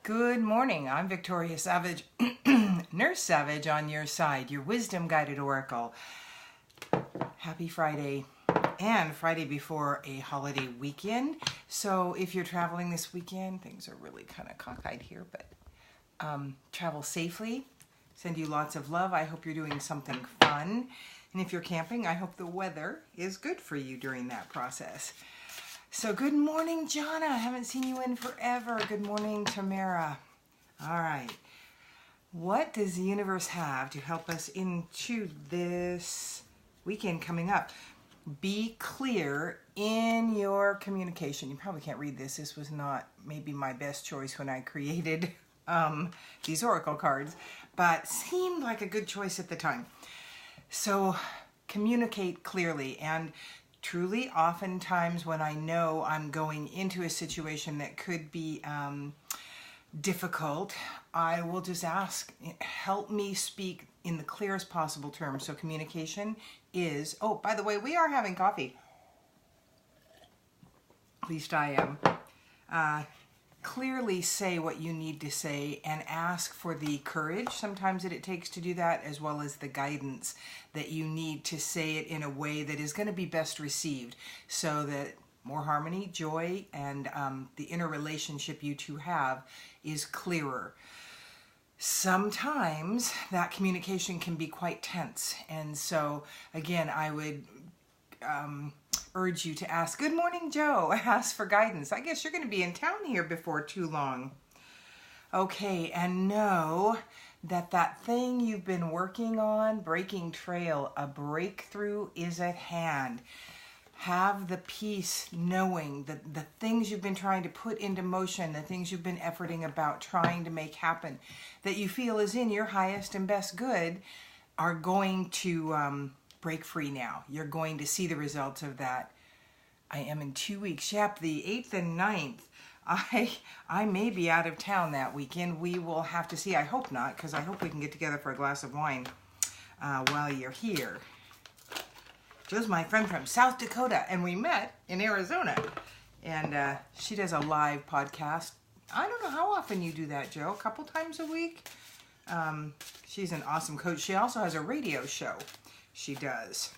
Good morning. I'm Victoria Savage, Nurse Savage on your side, your wisdom guided oracle. Happy Friday and Friday before a holiday weekend. So if you're traveling this weekend, things are really kind of cockeyed here, but travel safely. Send you lots of love. I hope you're doing something fun. And if you're camping, I hope the weather is good for you during that process. So good morning, Jonna. I haven't seen you in forever. Good morning, Tamara. All right. What does the universe have to help us into this weekend coming up? Be clear in your communication. You probably can't read this. This was not maybe my best choice when I created these oracle cards, but seemed like a good choice at the time. So communicate clearly. And truly, oftentimes when I know I'm going into a situation that could be difficult, I will just ask, help me speak in the clearest possible terms. So communication is, oh, by the way, we are having coffee. At least I am. Clearly say what you need to say and ask for the courage sometimes that it takes to do that, as well as the guidance that you need to say it in a way that is going to be best received, so that more harmony, joy, and the inner relationship you two have is clearer. Sometimes that communication can be quite tense, and so again, I would urge you to ask, good morning, Joe. Ask for guidance. I guess you're going to be in town here before too long. Okay, and know that that thing you've been working on, breaking trail, a breakthrough is at hand. Have the peace knowing that the things you've been trying to put into motion, the things you've been efforting about trying to make happen, that you feel is in your highest and best good, are going to break free now. You're going to see the results of that. I am in 2 weeks. Yep, the 8th and 9th. I may be out of town that weekend. We will have to see. I hope not, because I hope we can get together for a glass of wine while you're here. Joe's my friend from South Dakota, and we met in Arizona. And she does a live podcast. I don't know how often you do that, Joe. A couple times a week? She's an awesome coach. She also has a radio show. She does.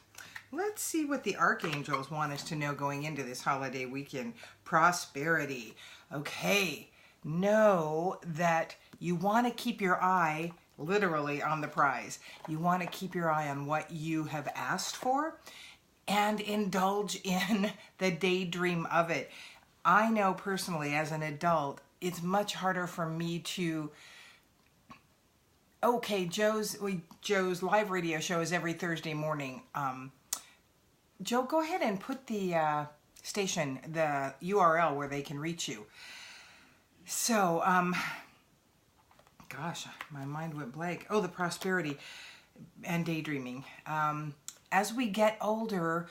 Let's see what the archangels want us to know going into this holiday weekend. Prosperity. Okay. Know that you want to keep your eye literally on the prize. You want to keep your eye on what you have asked for and indulge in the daydream of it. I know personally as an adult, it's much harder for me to... Okay, Joe's live radio show is every Thursday morning. Joe, go ahead and put the station, the URL where they can reach you. So, gosh, my mind went blank. Oh, the prosperity and daydreaming. As we get older,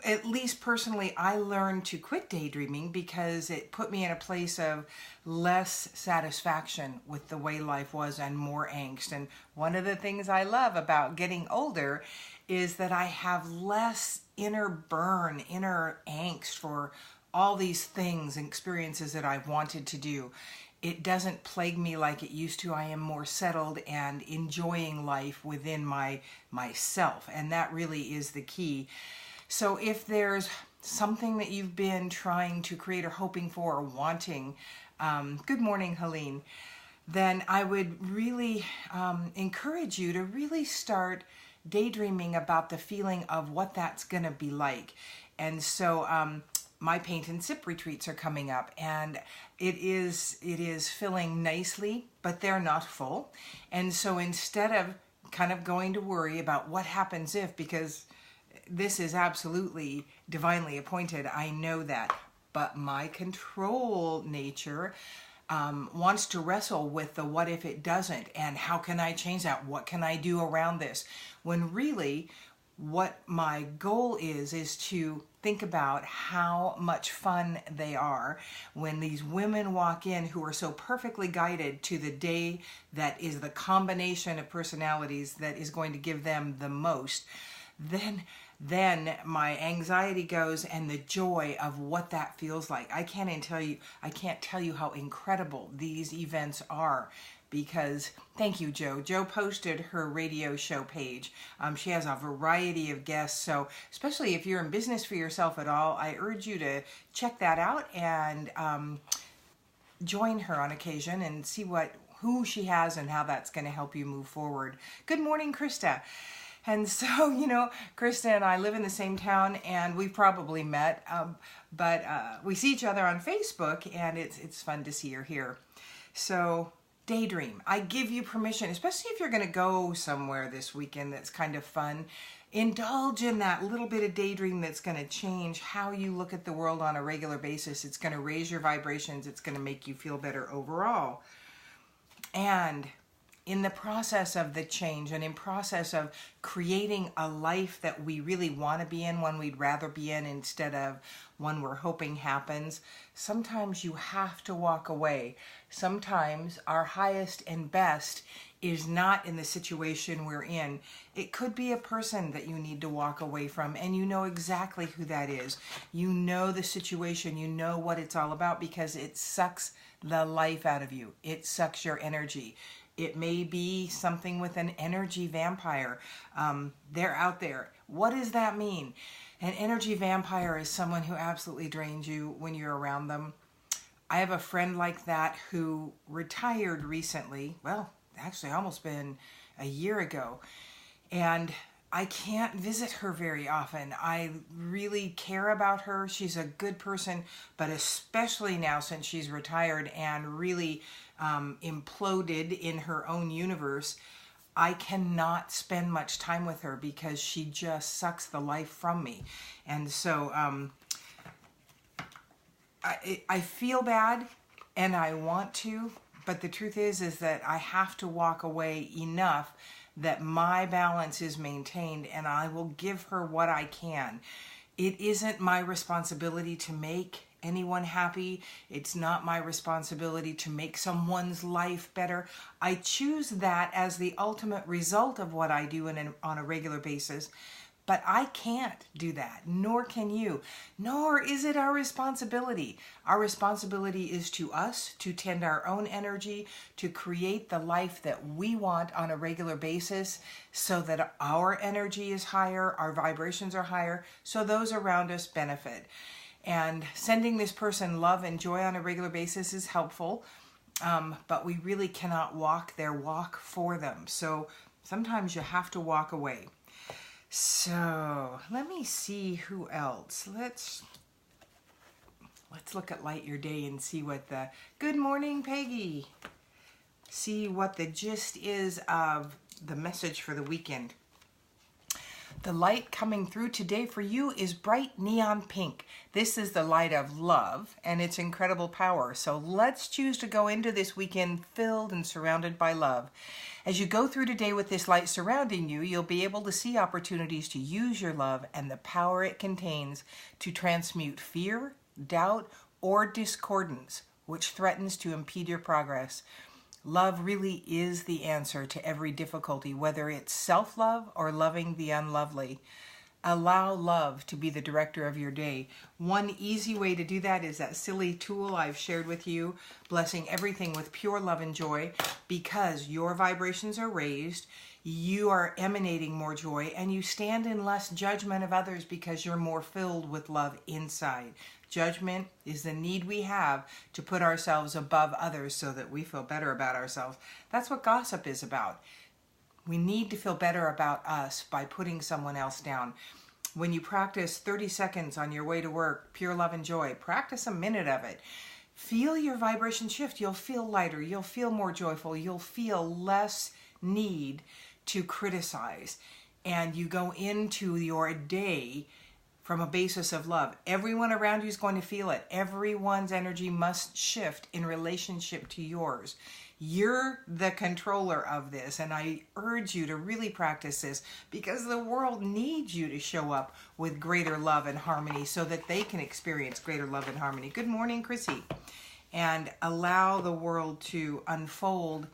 at least personally, I learned to quit daydreaming because it put me in a place of less satisfaction with the way life was and more angst. And one of the things I love about getting older is that I have less inner burn, inner angst for all these things and experiences that I've wanted to do. It doesn't plague me like it used to. I am more settled and enjoying life within myself, and that really is the key. So if there's something that you've been trying to create or hoping for or wanting, good morning, Helene, then I would really encourage you to really start daydreaming about the feeling of what that's going to be like. And so my paint and sip retreats are coming up, and it is filling nicely, but they're not full. And so instead of kind of going to worry about what happens if, because this is absolutely divinely appointed, I know that, but my control nature wants to wrestle with the what if it doesn't, and how can I change that? What can I do around this? When really what my goal is to think about how much fun they are when these women walk in who are so perfectly guided to the day that is the combination of personalities that is going to give them the most. Then then my anxiety goes and the joy of what that feels like. I can't tell you how incredible these events are. Because, thank you, Joe. Joe posted her radio show page. She has a variety of guests. So, especially if you're in business for yourself at all, I urge you to check that out and join her on occasion and see who she has and how that's going to help you move forward. Good morning, Krista. And so, Krista and I live in the same town, and we've probably met, but we see each other on Facebook, and it's fun to see her here. So, daydream. I give you permission, especially if you're going to go somewhere this weekend that's kind of fun. Indulge in that little bit of daydream that's going to change how you look at the world on a regular basis. It's going to raise your vibrations. It's going to make you feel better overall. And in the process of the change and in process of creating a life that we really want to be in, one we'd rather be in instead of one we're hoping happens, sometimes you have to walk away. Sometimes our highest and best is not in the situation we're in. It could be a person that you need to walk away from, and you know exactly who that is. You know the situation, you know what it's all about, because it sucks the life out of you. It sucks your energy. It may be something with an energy vampire. They're out there. What does that mean? An energy vampire is someone who absolutely drains you when you're around them. I have a friend like that who retired recently. Well, actually almost been a year ago. And I can't visit her very often. I really care about her. She's a good person, but especially now since she's retired and really imploded in her own universe, I cannot spend much time with her because she just sucks the life from me. And so I feel bad and I want to, but the truth is that I have to walk away enough that my balance is maintained, and I will give her what I can. It isn't my responsibility to make anyone happy. It's not my responsibility to make someone's life better. I choose that as the ultimate result of what I do on a regular basis. But I can't do that, nor can you, nor is it our responsibility. Our responsibility is to us to tend our own energy, to create the life that we want on a regular basis so that our energy is higher, our vibrations are higher, so those around us benefit. And sending this person love and joy on a regular basis is helpful, but we really cannot walk their walk for them. So sometimes you have to walk away. So let me see who else. Let's look at Light Your Day and see what good morning, Peggy. See what the gist is of the message for the weekend. The light coming through today for you is bright neon pink. This is the light of love and its incredible power. So let's choose to go into this weekend filled and surrounded by love. As you go through today with this light surrounding you, you'll be able to see opportunities to use your love and the power it contains to transmute fear, doubt, or discordance, which threatens to impede your progress. Love really is the answer to every difficulty, whether it's self-love or loving the unlovely. Allow love to be the director of your day. One easy way to do that is that silly tool I've shared with you, blessing everything with pure love and joy, because your vibrations are raised, you are emanating more joy, and you stand in less judgment of others because you're more filled with love inside. Judgment is the need we have to put ourselves above others so that we feel better about ourselves. That's what gossip is about. We need to feel better about us by putting someone else down. When you practice 30 seconds on your way to work, pure love and joy, practice a minute of it. Feel your vibration shift. You'll feel lighter. You'll feel more joyful. You'll feel less need to criticize. And you go into your day from a basis of love. Everyone around you is going to feel it. Everyone's energy must shift in relationship to yours. You're the controller of this, and I urge you to really practice this because the world needs you to show up with greater love and harmony so that they can experience greater love and harmony. Good morning, Chrissy. And allow the world to unfold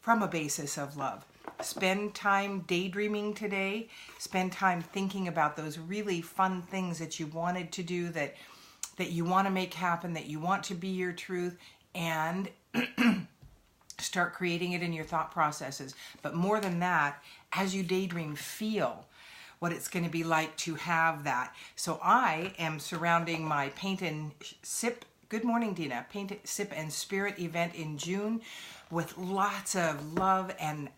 from a basis of love. Spend time daydreaming today. Spend time thinking about those really fun things that you wanted to do, that you want to make happen, that you want to be your truth, and start creating it in your thought processes. But more than that, as you daydream, feel what it's going to be like to have that. So I am surrounding my Paint and Sip, good morning Dina, Paint, Sip and Spirit event in June with lots of love and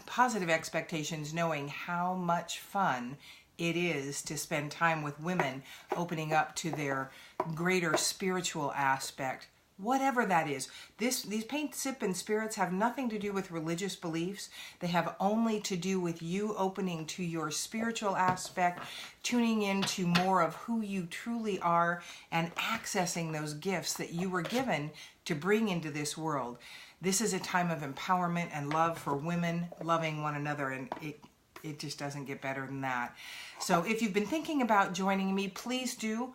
positive expectations, knowing how much fun it is to spend time with women opening up to their greater spiritual aspect, whatever that is. These Paint, Sip, and Spirits have nothing to do with religious beliefs. They have only to do with you opening to your spiritual aspect, tuning into more of who you truly are, and accessing those gifts that you were given to bring into this world. This is a time of empowerment and love for women loving one another, and it just doesn't get better than that. So if you've been thinking about joining me, please do.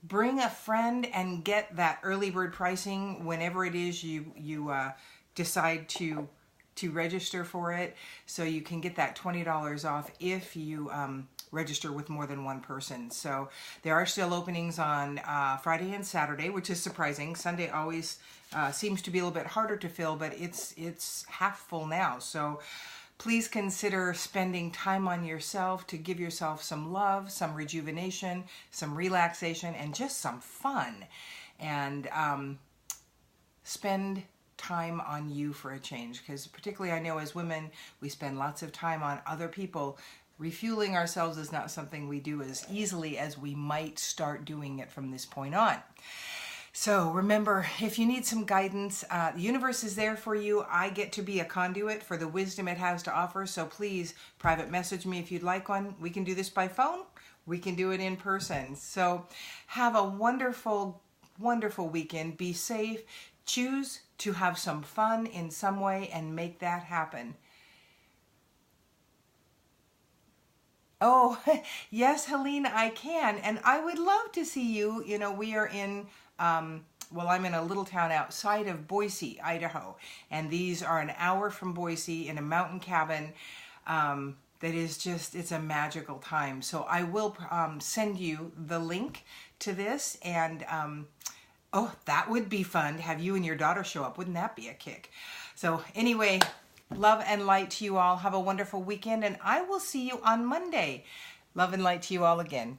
Bring a friend and get that early bird pricing whenever it is you decide to register for it, so you can get that $20 off if you register with more than one person. So there are still openings on Friday and Saturday, which is surprising. Sunday always seems to be a little bit harder to fill, but it's half full now. So please consider spending time on yourself to give yourself some love, some rejuvenation, some relaxation, and just some fun. And spend time on you for a change, because particularly I know as women, we spend lots of time on other people. Refueling ourselves is not something we do as easily as we might start doing it from this point on. So remember, if you need some guidance, the universe is there for you. I get to be a conduit for the wisdom it has to offer. So please private message me if you'd like one. We can do this by phone. We can do it in person. So have a wonderful, wonderful weekend. Be safe. Choose to have some fun in some way and make that happen. Oh, yes, Helene, I can. And I would love to see you. You know, we are in, well, I'm in a little town outside of Boise, Idaho. And these are an hour from Boise in a mountain cabin that is just, it's a magical time. So I will send you the link to this. And, oh, that would be fun to have you and your daughter show up. Wouldn't that be a kick? So anyway, love and light to you all. Have a wonderful weekend, and I will see you on Monday. Love and light to you all again.